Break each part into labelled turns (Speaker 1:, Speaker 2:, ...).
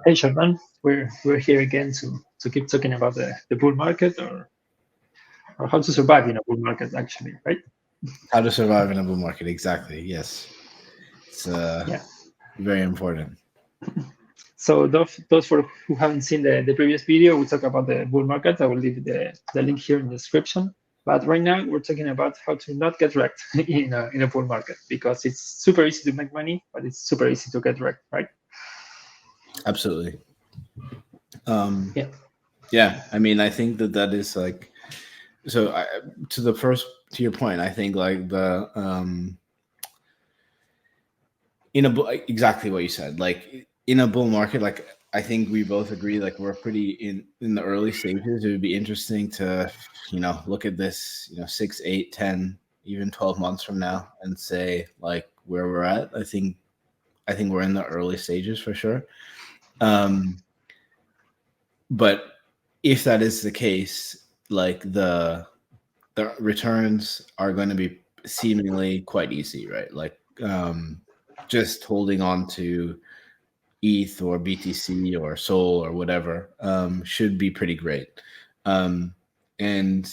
Speaker 1: Hey Jordan, we're here again to keep talking about the bull market or how to survive in a bull market actually, right?
Speaker 2: How to survive in a bull market. Exactly. Yes. It's
Speaker 1: Yeah.
Speaker 2: very important.
Speaker 1: So those for who haven't seen the previous video, we talk about the bull market. I will leave the link here in the description. But right now we're talking about how to not get wrecked in a bull market because it's super easy to make money, but it's super easy to get wrecked, right?
Speaker 2: Absolutely. Um,
Speaker 1: Yeah.
Speaker 2: yeah. I mean, I think that is like, so I, to your point, I think like exactly what you said, like in a bull market, like I think we both agree, like we're pretty in the early stages. It would be interesting to, look at this, 6, 8, 10, even 12 months from now and say like where we're at. I think we're in the early stages for sure. Um, but if that is the case, like the returns are going to be seemingly quite easy, right? Like just holding on to ETH or BTC or Sol or whatever should be pretty great. Um, and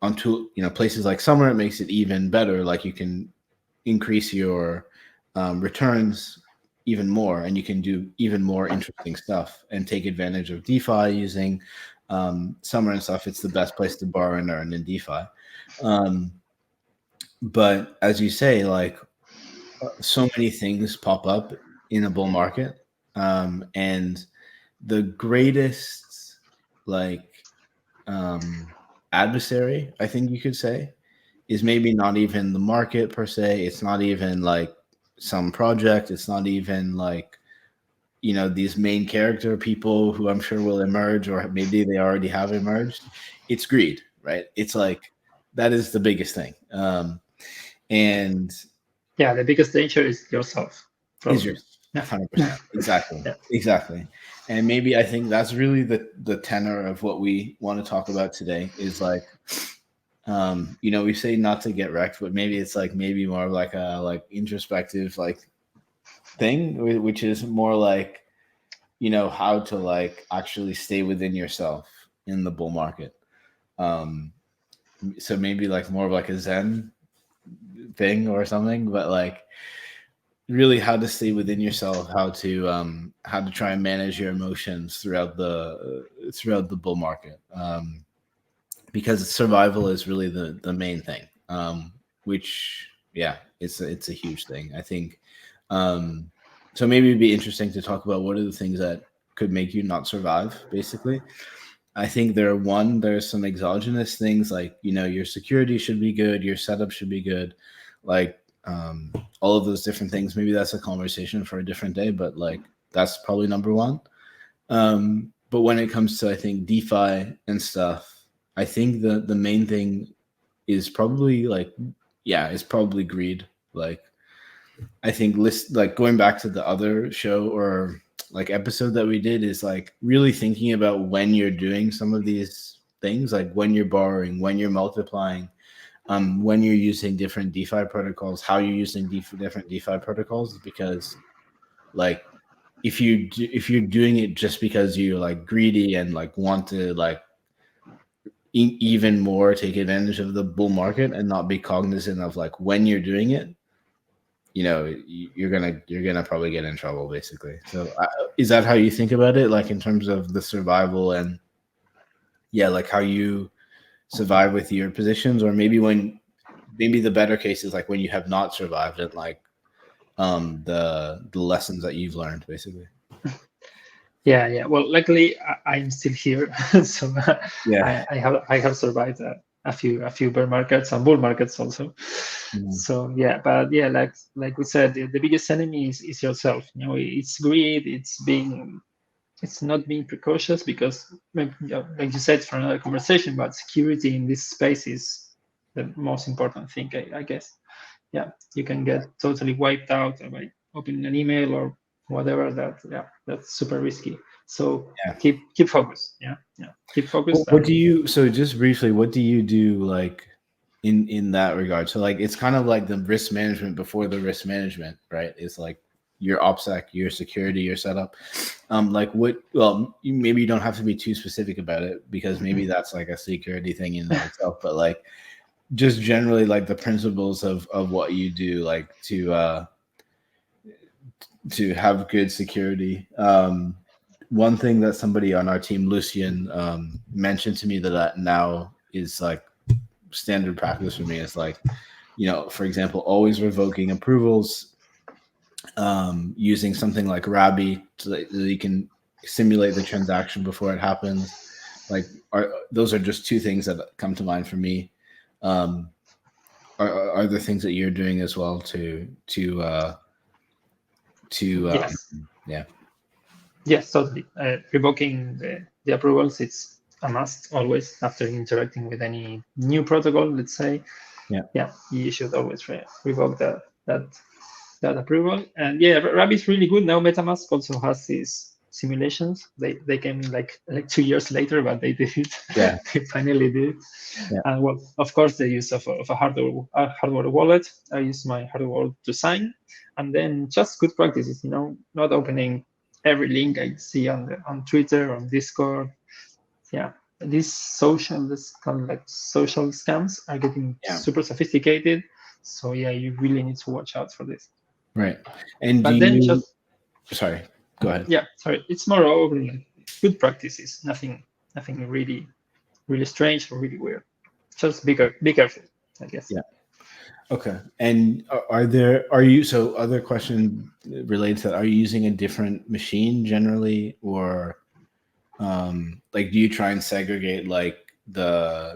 Speaker 2: onto places like Summer, it makes it even better. Like you can increase your returns even more, and you can do even more interesting stuff and take advantage of DeFi using Summer and stuff. It's the best place to borrow and earn in DeFi. Um, but as you say, like so many things pop up in a bull market, and the greatest like um, adversary, I think you could say, is maybe not even the market per se. It's not even like some project. It's not even like these main character people who I'm sure will emerge, or maybe they already have emerged. It's greed, right? It's like that is the biggest thing, and
Speaker 1: Yeah, the biggest danger is yourself,
Speaker 2: is
Speaker 1: probably.
Speaker 2: yours.
Speaker 1: Yeah.
Speaker 2: 100%. Exactly.
Speaker 1: Yeah.
Speaker 2: Exactly. And maybe I think that's really the tenor of what we want to talk about today is like, we say not to get wrecked, but maybe it's like maybe more of like a like introspective like thing, which is more like, how to like actually stay within yourself in the bull market. Um, so maybe like more of like a Zen thing or something, but like really how to stay within yourself, how to try and manage your emotions throughout the bull market, because survival is really the main thing, which yeah, it's a huge thing, I think. um so maybe it'd be interesting to talk about what are the things that could make you not survive, basically. I think there's some exogenous things, like your security should be good, your setup should be good, like all of those different things. Maybe that's a conversation for a different day, but like that's probably number one. But when it comes to, I think, DeFi and stuff, I think the main thing is probably like, yeah, it's probably greed. Like I think like going back to the other show or like episode that we did, is like really thinking about when you're doing some of these things, like when you're borrowing, when you're multiplying, when you're using different DeFi protocols, how you're using different DeFi protocols, because like if you're doing it just because you're like greedy and like want to like even more take advantage of the bull market and not be cognizant of like when you're doing it, you're gonna probably get in trouble, basically. So is that how you think about it, like in terms of the survival and yeah, like how you survive with your positions, or maybe the better case is like when you have not survived and like the lessons that you've learned, basically.
Speaker 1: Yeah. Well, luckily I'm still here, so
Speaker 2: Yeah.
Speaker 1: I have survived a few bear markets and bull markets also.
Speaker 2: Mhm.
Speaker 1: So yeah, but yeah, like we said, the biggest enemy is yourself. It's greed. It's not being precautious because, like you said, for another conversation, but security in this space is the most important thing, I guess. Yeah, you can get totally wiped out by opening an email or whatever. That's super risky. So
Speaker 2: Yeah.
Speaker 1: keep focused. Yeah, keep focused.
Speaker 2: What do you, so just briefly, what do you do like in that regard? So like it's kind of like the risk management before the risk management, right? It's like your OPSEC, your security, your setup. Like what? Well, maybe you don't have to be too specific about it because maybe that's like a security thing in and of itself. But like just generally, like the principles of what you do, like to have good security. One thing that somebody on our team, Lucian, mentioned to me that now is like standard practice for me is like, for example, always revoking approvals, using something like Rabby so that you can simulate the transaction before it happens. Like, those are just two things that come to mind for me. Are there things that you're doing as well to
Speaker 1: Yes.
Speaker 2: yeah.
Speaker 1: Yes, totally. Revoking the approvals, it's a must always after interacting with any new protocol, let's say.
Speaker 2: Yeah.
Speaker 1: Yeah, you should always revoke that approval. And yeah, Rabbit is really good. Now MetaMask also has these simulations. They came like 2 years later, but they did it.
Speaker 2: Yeah.
Speaker 1: They finally did.
Speaker 2: Yeah.
Speaker 1: And well, of course, the use of a hardware wallet. I use my hardware wallet to sign, and then just good practices. Not opening every link I see on Twitter, on Discord. Yeah, this kind of like social scams are getting
Speaker 2: Yeah.
Speaker 1: super sophisticated. So yeah, you really need to watch out for this.
Speaker 2: Right. And do
Speaker 1: But then
Speaker 2: you,
Speaker 1: just
Speaker 2: sorry, go ahead.
Speaker 1: yeah, sorry, it's more over like good practices. Nothing really strange or really weird. Just be careful, I guess.
Speaker 2: Yeah. Okay. And are you, other question related to that, are you using a different machine generally, or like do you try and segregate like I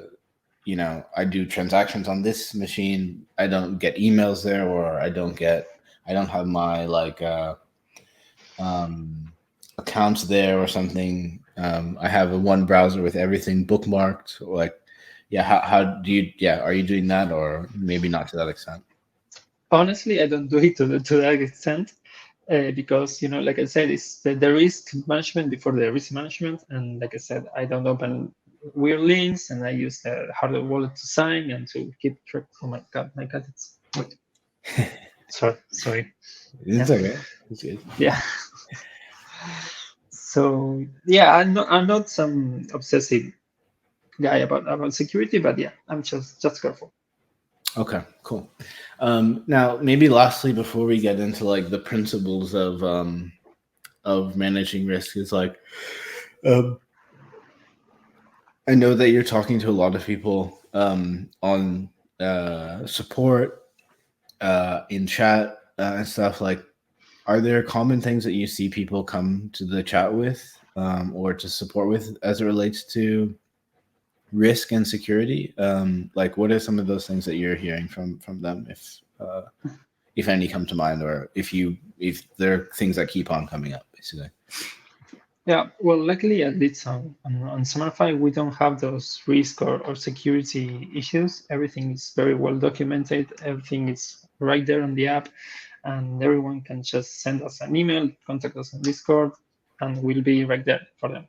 Speaker 2: do transactions on this machine, I don't get emails there, or I don't have my like accounts there or something. I have a one browser with everything bookmarked, or like, yeah, how do you, yeah, are you doing that, or maybe not to that extent?
Speaker 1: Honestly, I don't do it to that extent because like I said, it's the risk management before the risk management, and like I said, I don't open weird links, and I use the hardware wallet to sign and to keep track. Oh my god, it's wait, sorry.
Speaker 2: It's
Speaker 1: Yeah,
Speaker 2: okay. It's good.
Speaker 1: yeah. So yeah, I'm not some obsessive guy about security, but yeah, I'm just careful.
Speaker 2: Okay, cool. Now, maybe lastly, before we get into like the principles of managing risk, is like, um, I know that you're talking to a lot of people on support in chat and stuff. Like, are there common things that you see people come to the chat with or to support with as it relates to risk and security? Like, what are some of those things that you're hearing from them, if any come to mind, or if there are things that keep on coming up, basically?
Speaker 1: Yeah, well, luckily at least on Summer.fi, we don't have those risk or security issues. Everything is very well documented. Everything is right there on the app, and everyone can just send us an email, contact us on Discord, and we'll be right there for them.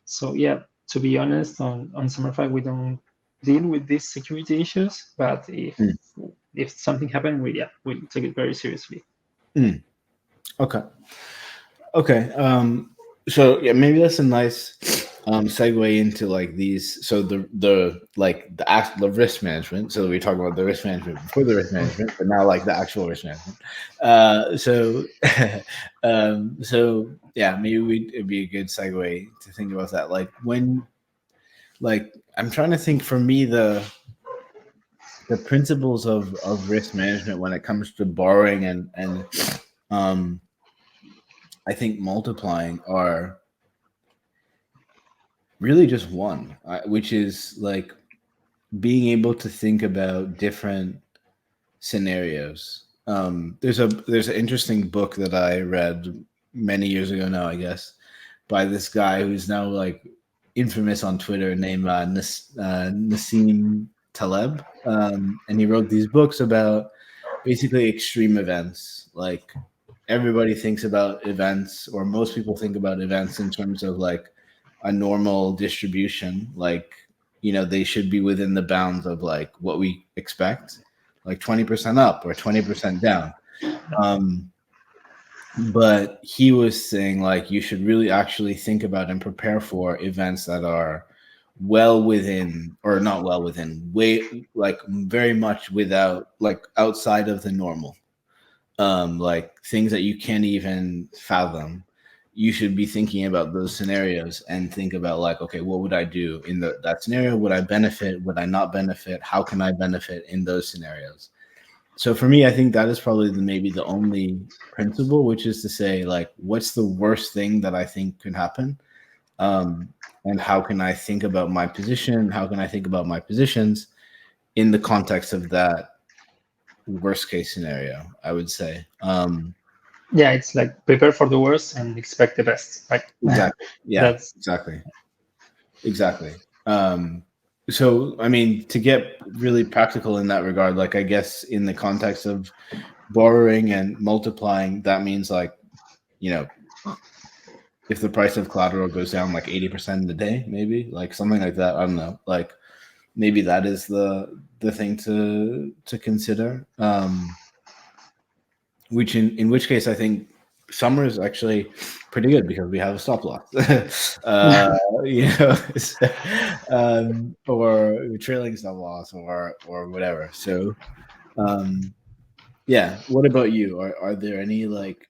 Speaker 1: So yeah, to be honest, on Summer.fi, we don't deal with these security issues, but if something happens, we'll take it very seriously.
Speaker 2: Mm. Okay. Okay. So yeah, maybe that's a nice segue into like these. So the risk management. So we talked about the risk management before the risk management, but now like the actual risk management. So so yeah, maybe it'd be a good segue to think about that. Like when, like I'm trying to think, for me the principles of risk management when it comes to borrowing and um I think multiplying are really just one, which is like being able to think about different scenarios. There's an interesting book that I read many years ago now, I guess, by this guy who's now like infamous on Twitter, named Nassim Taleb, and he wrote these books about basically extreme events. Like everybody thinks about events, or most people think about events in terms of like a normal distribution. Like, they should be within the bounds of like what we expect, like 20% up or 20% down. Um, but he was saying like you should really actually think about and prepare for events that are well within, or not well within, way like very much without, like outside of the normal, like things that you can't even fathom. You should be thinking about those scenarios and think about like, okay, what would I do in that scenario? Would I benefit? Would I not benefit? How can I benefit in those scenarios? So for me, I think that is probably maybe the only principle, which is to say, like, what's the worst thing that I think could happen? Um, and how can I think about my position? How can I think about my positions in the context of that worst case scenario? I would say.
Speaker 1: Yeah, it's like prepare for the worst and expect the best. Right?
Speaker 2: Exactly. Yeah,
Speaker 1: That's
Speaker 2: exactly. Exactly. So, I mean, to get really practical in that regard, like, I guess in the context of borrowing and multiplying, that means like, you know, if the price of collateral goes down like 80% in a day, maybe like something like that. I don't know. Like maybe that is the thing to consider. Which in which case I think summer is actually pretty good because we have a stop loss. You know, or trailing stop loss or whatever. So yeah. What about you? Are there any like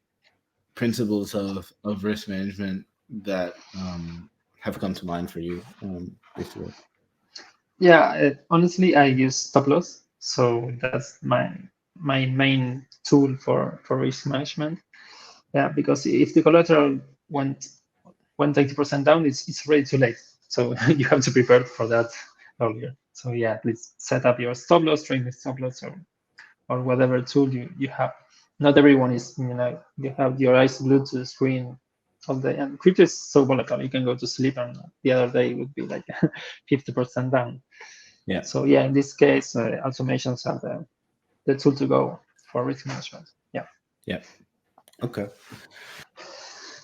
Speaker 2: principles of risk management that have come to mind for you, basically?
Speaker 1: yeah. Honestly, I use stop loss, so that's my main tool for risk management. Yeah, because if the collateral went 80% down, it's already too late. So you have to prepare for that earlier. So yeah, please set up your stop loss, train the stop loss, or whatever tool you have. Not everyone is, you have your eyes glued to the screen all day. And crypto is so volatile. You can go to sleep and the other day would be like 50% down.
Speaker 2: Yeah.
Speaker 1: So yeah, in this case, automations are the tool to go for risk management. Yeah.
Speaker 2: Yeah. Okay.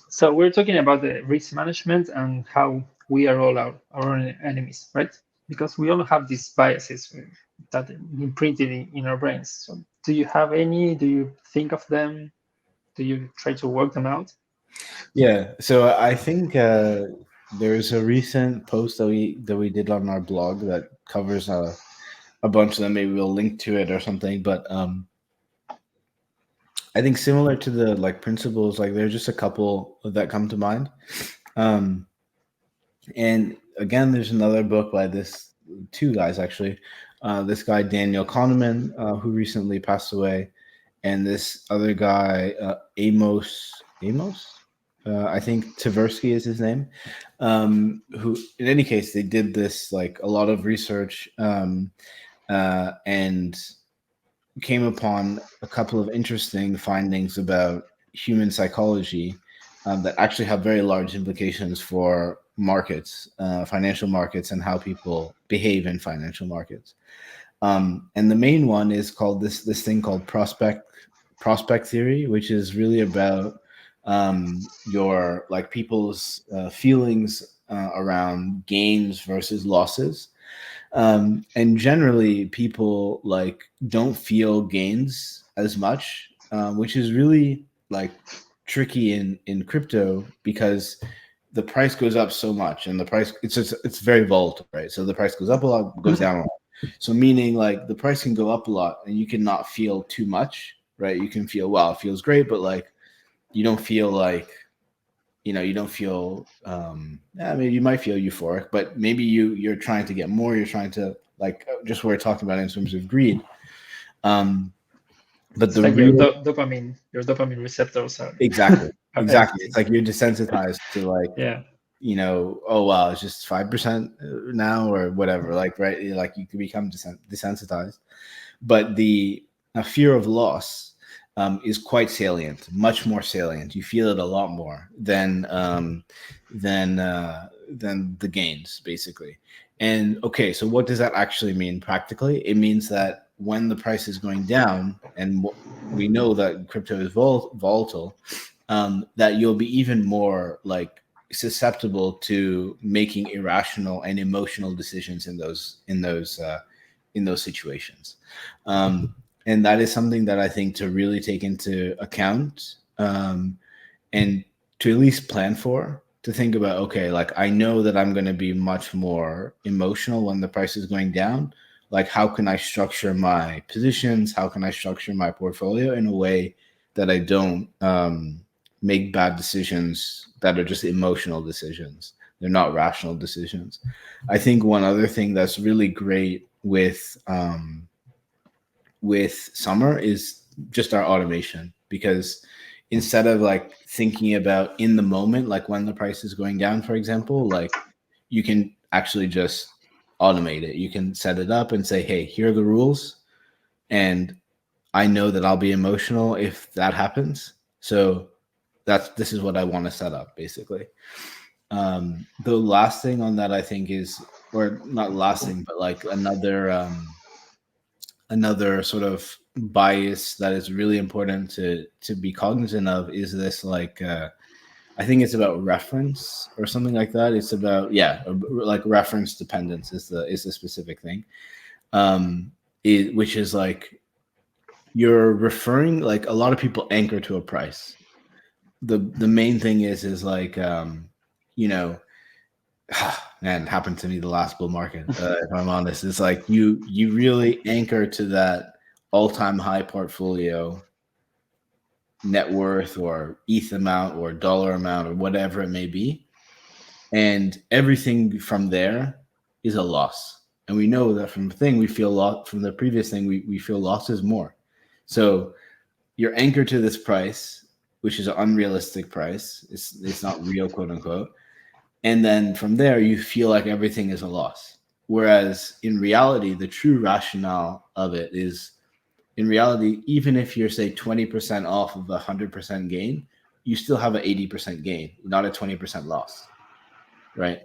Speaker 1: So we're talking about the risk management and how we are all our own enemies, right? Because we all have these biases that imprinted in our brains. So do you have any? Do you think of them? Do you try to work them out?
Speaker 2: Yeah. So I think there's a recent post that we did on our blog that covers a bunch of them. Maybe we'll link to it or something. But I think similar to the like principles, like there's just a couple that come to mind. Um, and again, there's another book by this two guys actually. This guy Daniel Kahneman, who recently passed away, and this other guy Amos. I think Tversky is his name. Who, in any case, they did this like a lot of research and came upon a couple of interesting findings about human psychology that actually have very large implications for markets, financial markets, and how people behave in financial markets. And the main one is called this thing called prospect theory, which is really about your like people's feelings around gains versus losses. And generally people like don't feel gains as much, which is really like tricky in crypto because the price goes up so much and the price it's very volatile, right? So the price goes up a lot, goes down a lot. So meaning like the price can go up a lot and you cannot feel too much, right? You can feel, wow, it feels great, but like you don't feel like, you don't feel I mean you might feel euphoric, but maybe you're trying to get more, you're trying to like just what we're talking about in terms of greed. um but
Speaker 1: It's
Speaker 2: the
Speaker 1: like
Speaker 2: real
Speaker 1: your dopamine receptors
Speaker 2: exactly
Speaker 1: are
Speaker 2: exactly
Speaker 1: empty.
Speaker 2: it's like you're desensitized to like,
Speaker 1: Yeah.
Speaker 2: oh wow, it's just 5% now or whatever, like, right, like you can become desensitized. But the fear of loss is quite salient, much more salient. You feel it a lot more than the gains, basically. And okay, so what does that actually mean practically? It means that when the price is going down, and we know that crypto is volatile, that you'll be even more like susceptible to making irrational and emotional decisions in those situations. And that is something that I think to really take into account and to at least plan for, to think about, okay, like I know that I'm going to be much more emotional when the price is going down. Like, how can I structure my positions? How can I structure my portfolio in a way that I don't make bad decisions that are just emotional decisions? They're not rational decisions. I think one other thing that's really great with Summer is just our automation, because instead of like thinking about in the moment, like when the price is going down, for example, like you can actually just automate it. You can set it up and say, hey, here are the rules. And I know that I'll be emotional if that happens. So this is what I want to set up, basically. The last thing on that, I think, is, or not last thing, but like another sort of bias that is really important to be cognizant of is this, like I think it's about reference or something like that. It's about, yeah, like reference dependence is the specific thing. Which is like, you're referring, like a lot of people anchor to a price. The main thing is like, you know, man, it happened to me the last bull market. If I'm honest, it's like you really anchor to that all-time high portfolio net worth or ETH amount or dollar amount or whatever it may be, and everything from there is a loss. And we know that from the thing we feel lost, from the previous thing we feel losses more. So you're anchored to this price, which is an unrealistic price. It's not real, quote unquote. And then from there, you feel like everything is a loss. Whereas in reality, the true rationale of it is, in reality, even if you're, say, 20% off of a 100% gain, you still have an 80% gain, not a 20% loss, right?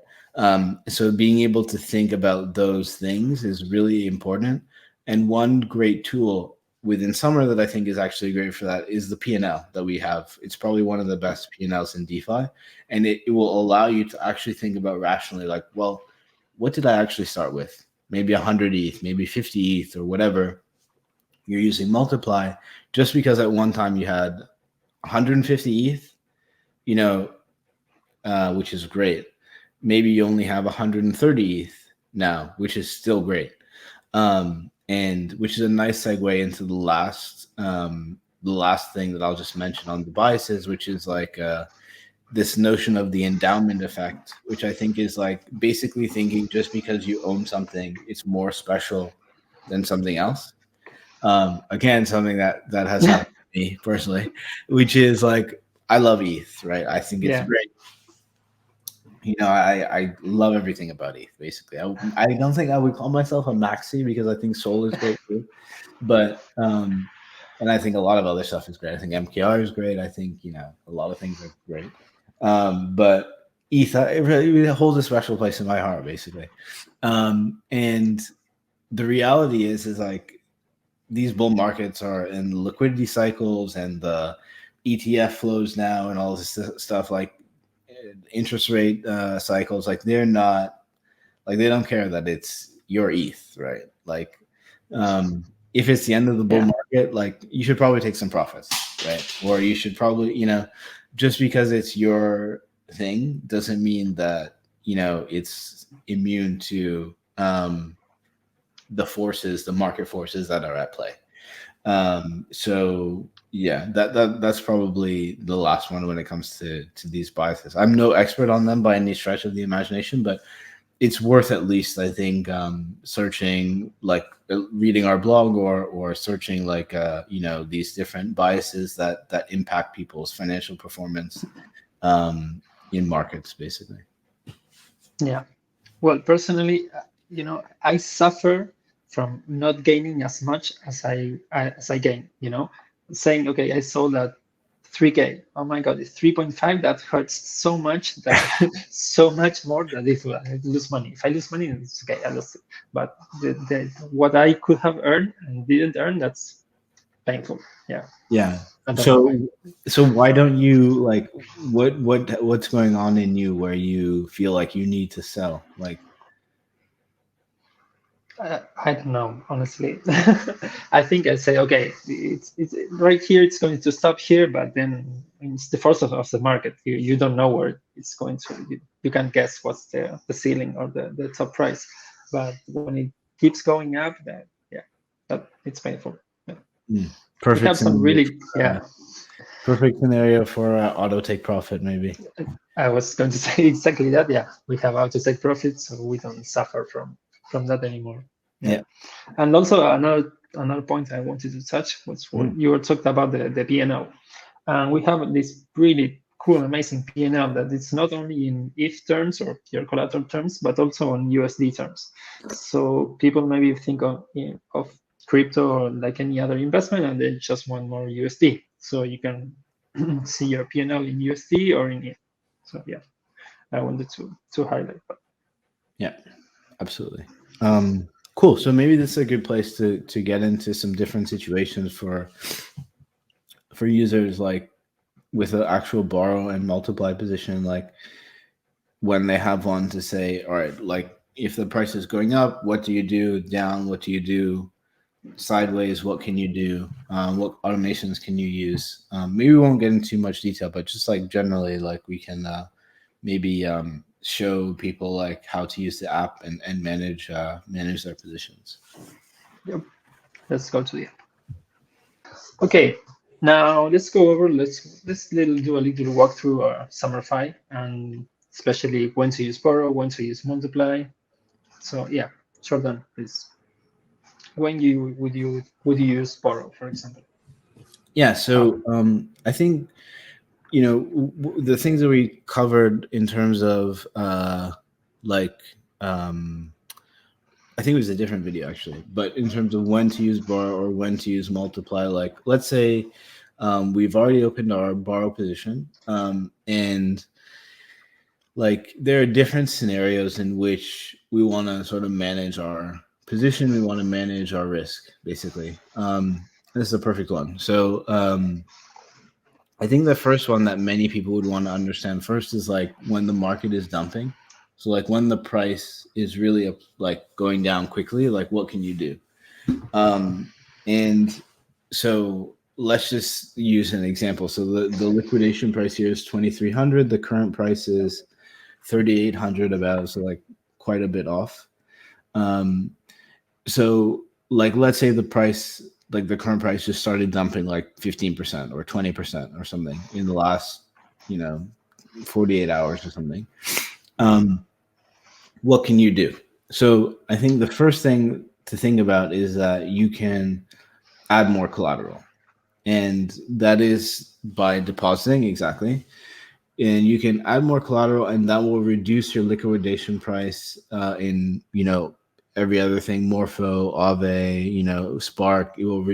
Speaker 2: So being able to think about those things is really important. And one great tool within Summer that I think is actually great for that is the P&L that we have. It's probably one of the best P&Ls in DeFi, and it will allow you to actually think about rationally, like, well, what did I actually start with? Maybe 100 ETH, maybe 50 ETH, or whatever you're using multiply. Just because at one time you had 150 ETH, you know, which is great. Maybe you only have 130 ETH now, which is still great. And which is a nice segue into the last thing that I'll just mention on the biases, which is like this notion of the endowment effect, which I think is like basically thinking just because you own something, it's more special than something else. Again, something that has happened to me personally, which is like, I love ETH, right? I think it's
Speaker 1: Yeah,
Speaker 2: great. You know, I love everything about ETH. Basically, I don't think I would call myself a maxi because I think Sol is great too, but and I think a lot of other stuff is great. I think MKR is great. I think, you know, a lot of things are great. But ETH, it holds a special place in my heart, basically. And the reality is like, these bull markets are in liquidity cycles and the ETF flows now and all this stuff, like interest rate cycles. Like, they're not, like, they don't care that it's your ETH, right? Like, if it's the end of the bull
Speaker 1: yeah,
Speaker 2: market, like, you should probably take some profits, right? Or you should probably, you know, just because it's your thing doesn't mean that, you know, it's immune to the market forces that are at play. So yeah, that's probably the last one when it comes to these biases. I'm no expert on them by any stretch of the imagination, but it's worth at least, I think, searching, like reading our blog or searching, like you know, these different biases that impact people's financial performance in markets, basically.
Speaker 1: yeah. Well, personally, I suffer from not gaining as much as I gain. Saying, okay, I sold at 3K. Oh my God, it's 3.5. That hurts so much, that so much more that if I lose money. If I lose money, it's okay, I lost it. But what I could have earned and didn't earn, that's painful. Yeah,
Speaker 2: Yeah.
Speaker 1: I don't know why.
Speaker 2: So why don't you, like, what's going on in you where you feel like you need to sell? Like,
Speaker 1: I don't know, honestly. I think I say, okay, it's right here. It's going to stop here, but then it's the force of the market. You don't know where it's going to. You can't guess what's the ceiling or the top price. But when it keeps going up, that yeah, that it's painful. Yeah.
Speaker 2: Mm.
Speaker 1: We have
Speaker 2: Perfect
Speaker 1: some
Speaker 2: scenario.
Speaker 1: really yeah.
Speaker 2: Perfect scenario for auto take profit, maybe.
Speaker 1: I was going to say exactly that. Yeah, we have how to take profits, so we don't suffer from that anymore. Yeah.
Speaker 2: Yeah.
Speaker 1: And also another point I wanted to touch was what
Speaker 2: Mm.
Speaker 1: you were talking about the P&L. And we have this really cool, amazing P&L that it's not only in ETH terms or your collateral terms, but also on USD terms. So people maybe think of crypto or like any other investment, and they just want more USD. So you can see your P&L in USD or in ETH. So yeah, I wanted to highlight that.
Speaker 2: Yeah, absolutely. Cool. So maybe this is a good place to get into some different situations for users, like with an actual borrow and multiply position, like when they have one to say, all right, like if the price is going up, what do you do? Down, what do you do? Sideways, what can you do? What automations can you use? Maybe we won't get into too much detail, but just like generally, like we can maybe show people like how to use the app and manage their positions.
Speaker 1: Yep. Let's go to the Okay, now let's go over. Do a little walkthrough Summer.fi and especially when to use borrow, when to use multiply. So yeah, Jordan, please. When you use borrow, for example?
Speaker 2: Yeah.
Speaker 1: How?
Speaker 2: So I think the things that we covered in terms of like um, I think it was a different video actually, but in terms of when to use borrow or when to use multiply, like let's say we've already opened our borrow position, and like there are different scenarios in which we want to sort of manage our position, we want to manage our risk, basically. This is a perfect one. So I think the first one that many people would want to understand first is like when the market is dumping. So like when the price is really like going down quickly, like what can you do? And so let's just use an example. So the liquidation price here is 2,300. The current price is 3,800, about, so like quite a bit off. Um, so like let's say the price, like the current price just started dumping like 15% or 20% or something in the last, you know, 48 hours or something. Um, what can you do? So I think the first thing to think about is that you can add more collateral, and that is by depositing, exactly. And you can add more collateral, and that will reduce your liquidation price in every other thing, Morpho, Aave, Spark. It will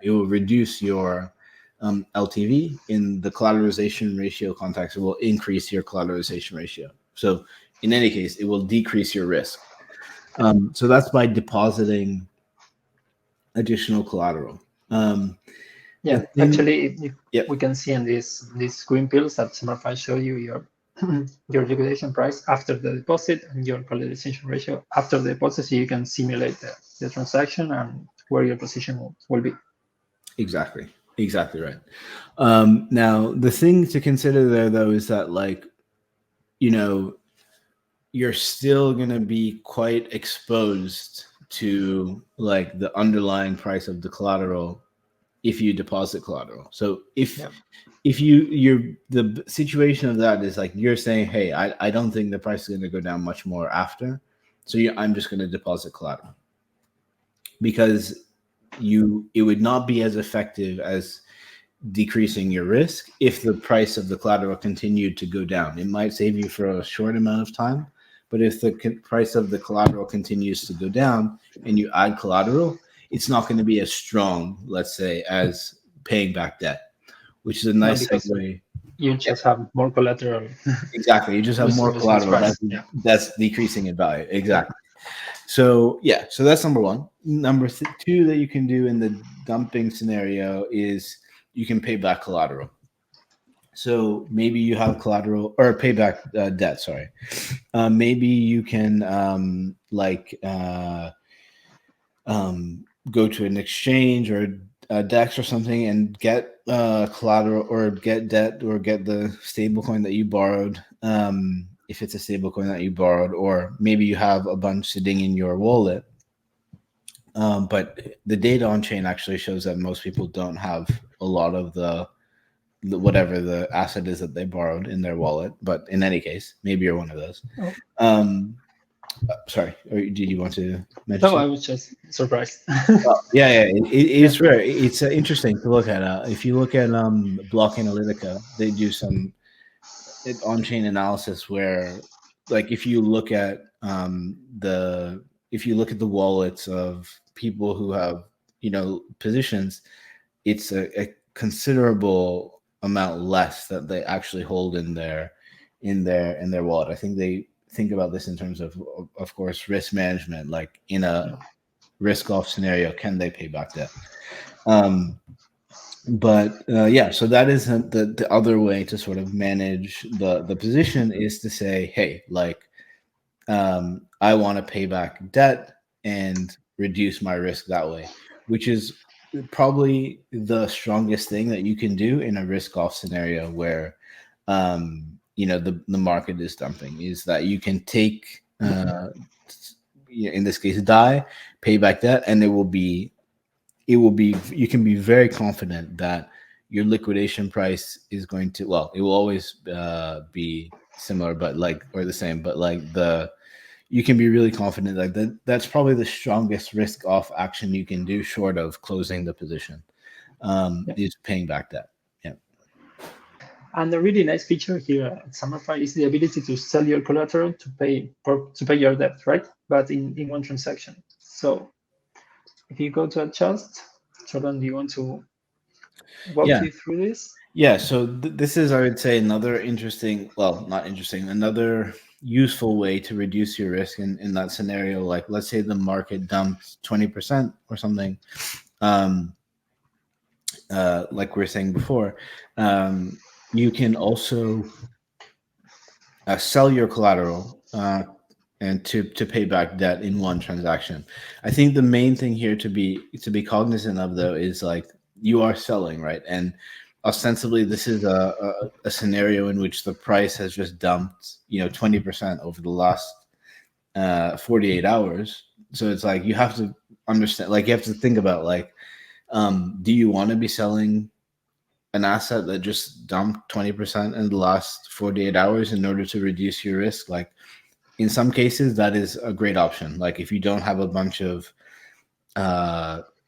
Speaker 2: it will reduce your LTV in the collateralization ratio context. It will increase your collateralization ratio. So in any case, it will decrease your risk. So that's by depositing additional collateral. The
Speaker 1: Yeah,
Speaker 2: thing,
Speaker 1: actually,
Speaker 2: yep,
Speaker 1: we can see in these green pills that Summer.fi show you your your liquidation price after the deposit and your collateralization ratio after the deposit, so you can simulate the transaction and where your position will be.
Speaker 2: exactly right. Now, the thing to consider there, though, is that like you know you're still going to be quite exposed to like the underlying price of the collateral if you deposit collateral. So if
Speaker 1: Yeah,
Speaker 2: you're the situation of that is like you're saying, hey, I don't think the price is going to go down much more after, so I'm just going to deposit collateral, because it would not be as effective as decreasing your risk if the price of the collateral continued to go down. It might save you for a short amount of time, but if the price of the collateral continues to go down and you add collateral, it's not going to be as strong, let's say, as paying back debt, which is a
Speaker 1: no,
Speaker 2: nice
Speaker 1: because
Speaker 2: segue.
Speaker 1: you
Speaker 2: Yeah,
Speaker 1: just have more collateral,
Speaker 2: exactly. You just have more
Speaker 1: lose
Speaker 2: collateral.
Speaker 1: price. Yeah,
Speaker 2: That's decreasing in value.
Speaker 1: yeah,
Speaker 2: Exactly. So yeah, so that's number one. Number two that you can do in the dumping scenario is you can pay back collateral. So maybe you have collateral or payback debt. Sorry. Maybe you can go to an exchange or a DEX or something and get collateral or get debt or get the stable coin that you borrowed. If it's a stable coin that you borrowed, or maybe you have a bunch sitting in your wallet. But the data on chain actually shows that most people don't have a lot of whatever the asset is that they borrowed in their wallet. But in any case, maybe you're one of those.
Speaker 1: Oh,
Speaker 2: Um, Sorry, or did you want to mention
Speaker 1: no, I
Speaker 2: something?
Speaker 1: was just surprised.
Speaker 2: Oh, yeah, yeah, it
Speaker 1: Yeah,
Speaker 2: is rare. It's interesting to look at. If you look at Block Analytica, they do some on-chain analysis where, like, if you look at the wallets of people who have positions, it's a considerable amount less that they actually hold in their wallet. I think they think about this in terms of course, risk management. Like in a
Speaker 1: yeah,
Speaker 2: risk off scenario, can they pay back debt? Um, but yeah, so that is the other way to sort of manage the position, is to say, hey, like, I want to pay back debt and reduce my risk that way, which is probably the strongest thing that you can do in a risk off scenario where the market is dumping, is that you can take in this case die, pay back debt, and it will be you can be very confident that your liquidation price is going to, well, it will always be similar, but like, or the same, but like you can be really confident like that's probably the strongest risk off action you can do, short of closing the position,
Speaker 1: yeah.
Speaker 2: is paying back debt. Yeah.
Speaker 1: And a really nice feature here at Summer.fi is the ability to sell your collateral to pay your debt, right? But in one transaction. So if you go to adjust, Jordan, do you want to walk
Speaker 2: Yeah.
Speaker 1: you through this?
Speaker 2: Yeah, so this is, I would say, another interesting, well, not interesting, another useful way to reduce your risk in that scenario. Like, let's say the market dumps 20% or something. Um, like we were saying before, um, you can also sell your collateral and to pay back debt in one transaction. I think the main thing here to be cognizant of, though, is like, you are selling, right? And ostensibly this is a scenario in which the price has just dumped 20% over the last 48 hours. So it's like, you have to understand, like, you have to think about, like, do you want to be selling an asset that just dumped 20% in the last 48 hours in order to reduce your risk? Like, in some cases that is a great option. Like, if you don't have a bunch of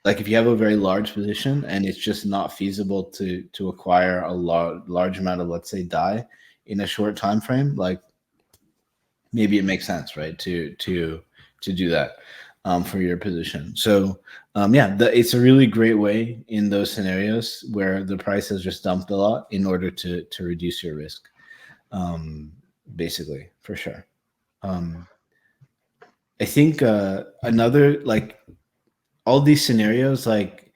Speaker 2: like, if you have a very large position and it's just not feasible to acquire a large amount of, let's say, DAI in a short time frame, like, maybe it makes sense, right, to do that for your position. So yeah, it's a really great way in those scenarios where the price has just dumped a lot, in order to reduce your risk, um, basically, for sure. um, I think another, like, all these scenarios, like,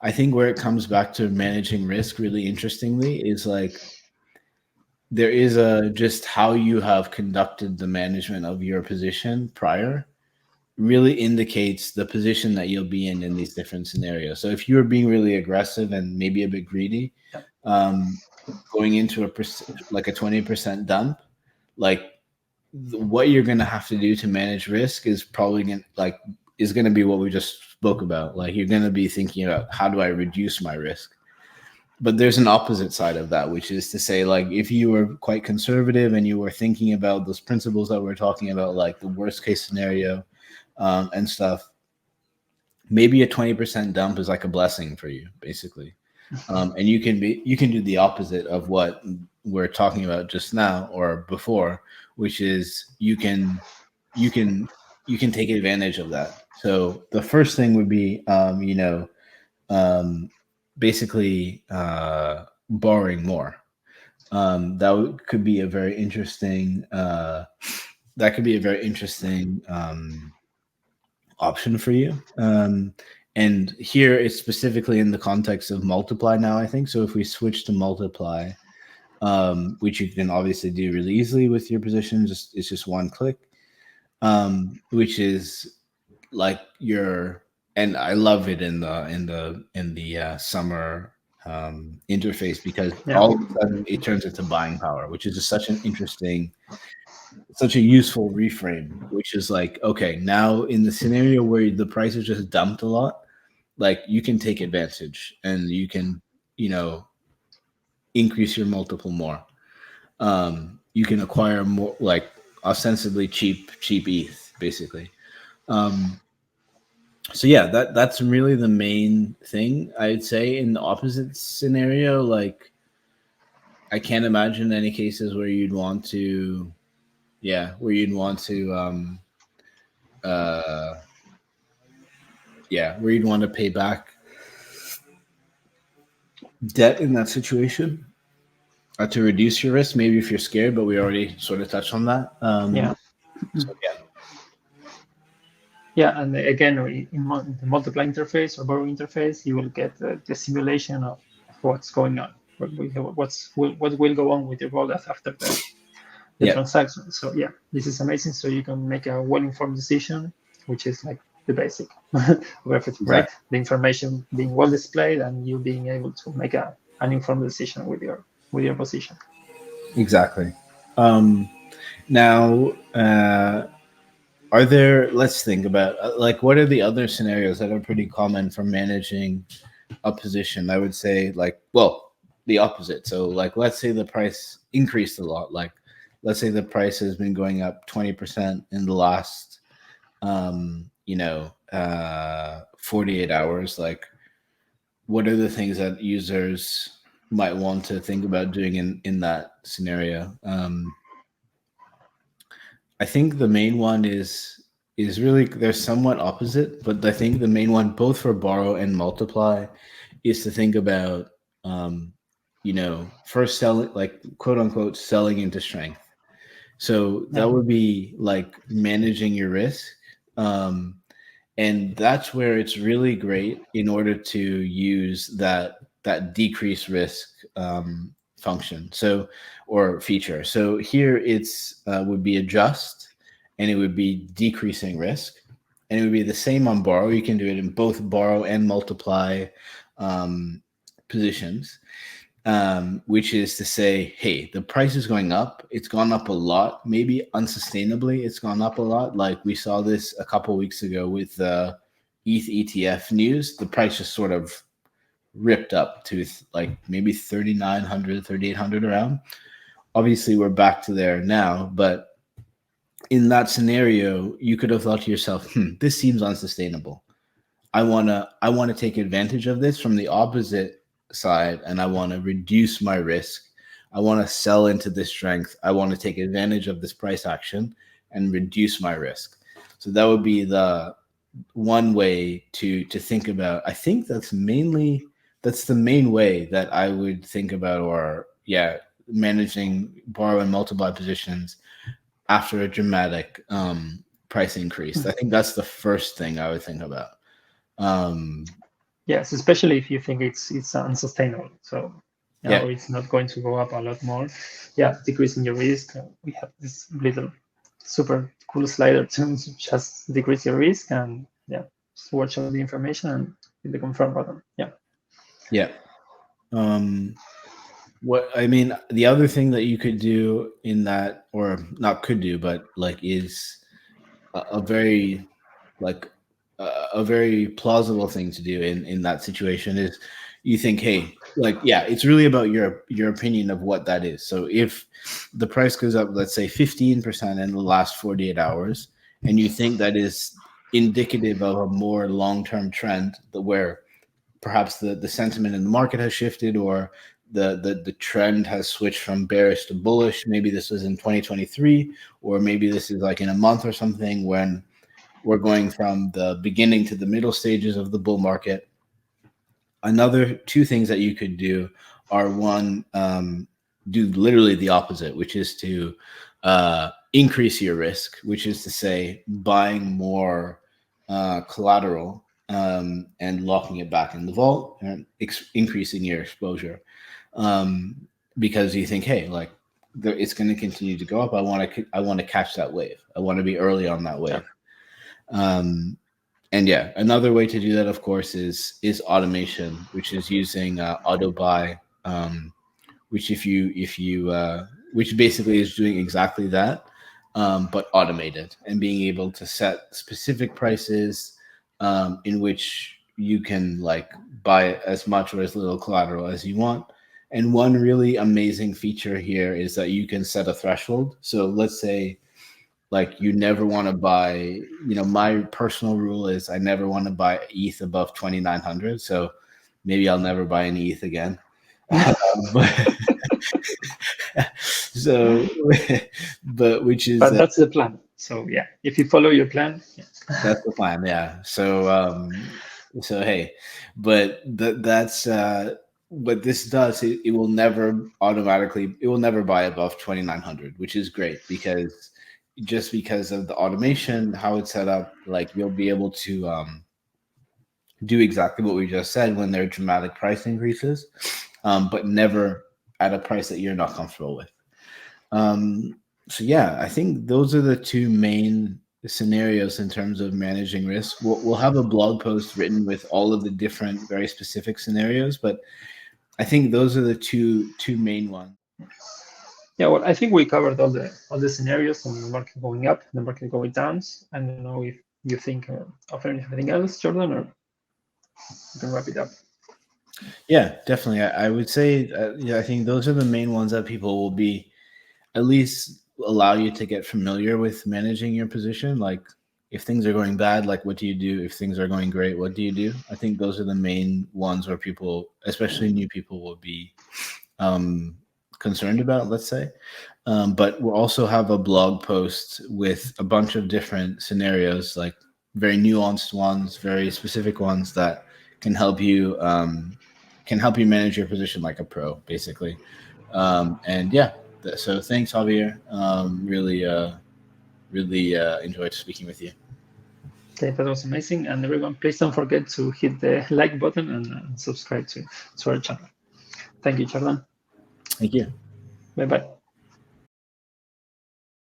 Speaker 2: I think where it comes back to managing risk really interestingly is, like, there is a just how you have conducted the management of your position prior really indicates the position that you'll be in these different scenarios. So if you're being really aggressive and maybe a bit greedy,
Speaker 1: Yeah.
Speaker 2: um, going into like a 20% dump, like, what you're going to have to do to manage risk is probably going to be what we just spoke about. Like, you're going to be thinking about, how do I reduce my risk? But there's an opposite side of that, which is to say, like, if you were quite conservative and you were thinking about those principles that we're talking about, like the worst case scenario, and stuff, maybe a 20% dump is like a blessing for you, basically. And you can do the opposite of what we're talking about just now or before, which is you can take advantage of that. So the first thing would be, um, basically borrowing more. Could be a very interesting that could be a very interesting option for you. And here it's specifically in the context of multiply now, I think. So if we switch to multiply, which you can obviously do really easily with your position. Just it's just one click, which is like your and I love it in the summer interface because
Speaker 1: Yeah.
Speaker 2: all of a sudden it turns into buying power, which is just such an interesting, such a useful reframe. Which is like, okay, now in the scenario where the price is just dumped a lot, like you can take advantage and you can, you know, increase your multiple more. You can acquire more, like ostensibly cheap ETH, basically. Um, so yeah, that's really the main thing I'd say. In the opposite scenario, like I can't imagine any cases where you'd want to, yeah, where you'd want to, uh, yeah, where you'd want to pay back debt in that situation to reduce your risk. Maybe if you're scared, but we already sort of touched on that.
Speaker 1: Yeah.
Speaker 2: So yeah,
Speaker 1: Yeah, and again, in the multiply interface or borrow interface, you will get the simulation of what's going on, what will go on with your wallet after the
Speaker 2: yeah,
Speaker 1: transaction. So yeah, this is amazing. So you can make a well-informed decision, which is like the basic of everything, right?
Speaker 2: exactly,
Speaker 1: The information being well displayed and you being able to make an informed decision with your position.
Speaker 2: exactly. Um, now, are there? Let's think about like what are the other scenarios that are pretty common for managing a position? I would say like, well, the opposite. So like, let's say the price increased a lot. Like, let's say the price has been going up 20% in the last, 48 hours. Like, what are the things that users might want to think about doing in that scenario? I think the main one is really they're somewhat opposite, but I think the main one, both for borrow and multiply, is to think about, um, first selling, like quote unquote, selling into strength. So
Speaker 1: Yeah,
Speaker 2: that would be like managing your risk. Um, and that's where it's really great in order to use that decrease risk function, so or feature. So here it's would be adjust, and it would be decreasing risk, and it would be the same on borrow. You can do it in both borrow and multiply um, positions, which is to say, hey, the price is going up. It's gone up a lot, maybe unsustainably. It's gone up a lot. Like we saw this a couple weeks ago with the ETH ETF news. The price just sort of ripped up to like maybe 3,900, 3,800 around. Obviously, we're back to there now, but in that scenario, you could have thought to yourself, this seems unsustainable. I want to take advantage of this from the opposite side, and I want to reduce my risk. I want to sell into this strength. I want to take advantage of this price action and reduce my risk. So that would be the one way to think about. I think that's the main way that I would think about, or yeah, managing borrow and multiply positions after a dramatic price increase. I think that's the first thing I would think about. Um,
Speaker 1: yes, especially if you think it's unsustainable. So
Speaker 2: yeah,
Speaker 1: or it's not going to go up a lot more. Yeah, decreasing your risk. We have this little super cool slider to just decrease your risk and yeah, just watch all the information and hit the confirm button. Yeah.
Speaker 2: yeah. Um, what I mean, the other thing that you could do in that, or not could do, but like is a very like a very plausible thing to do in that situation is you think, hey, like yeah, it's really about your opinion of what that is. So if the price goes up, let's say 15% in the last 48 hours, and you think that is indicative of a more long-term trend that where perhaps the sentiment in the market has shifted, or the trend has switched from bearish to bullish. Maybe this was in 2023, or maybe this is like in a month or something when we're going from the beginning to the middle stages of the bull market. Another two things that you could do are one, do literally the opposite, which is to increase your risk, which is to say buying more collateral and locking it back in the vault and increasing your exposure. Um, because you think, hey, like it's going to continue to go up. I want to catch that wave. I want to be early on that
Speaker 1: Yeah.
Speaker 2: wave. And yeah, another way to do that, of course, is automation, which is using auto buy, which which basically is doing exactly that, but automated and being able to set specific prices, in which you can like buy as much or as little collateral as you want. And one really amazing feature here is that you can set a threshold. So let's say like you never want to buy, my personal rule is I never want to buy ETH above 2,900. So maybe I'll never buy any ETH again. But so, but which is
Speaker 1: But that's the plan. So yeah, if you follow your plan, yeah.
Speaker 2: that's the plan, yeah. So hey, but that's what this does. It will never automatically. It will never buy above 2,900, which is great because just because of the automation, how it's set up, like you'll be able to do exactly what we just said when there are dramatic price increases, but never at a price that you're not comfortable with. So yeah, I think those are the two main scenarios in terms of managing risk. We'll have a blog post written with all of the different, very specific scenarios, but I think those are the two main ones.
Speaker 1: Yeah, well, I think we covered all the scenarios on the market going up, the market going down. I don't know if you think of anything else, Jordan, or you can wrap it up.
Speaker 2: Yeah, definitely. I would say, yeah, I think those are the main ones that people will be at least allow you to get familiar with managing your position. Like if things are going bad, like what do you do? If things are going great, what do you do? I think those are the main ones where people, especially new people, will be um, concerned about, let's say. But we'll also have a blog post with a bunch of different scenarios, like very nuanced ones, very specific ones that can help you manage your position like a pro, basically. And yeah, so thanks, Javier. Really enjoyed speaking with you.
Speaker 1: Okay, that was amazing. And everyone, please don't forget to hit the like button and subscribe to our channel. Thank you, Jordan.
Speaker 2: Thank you.
Speaker 1: Bye bye.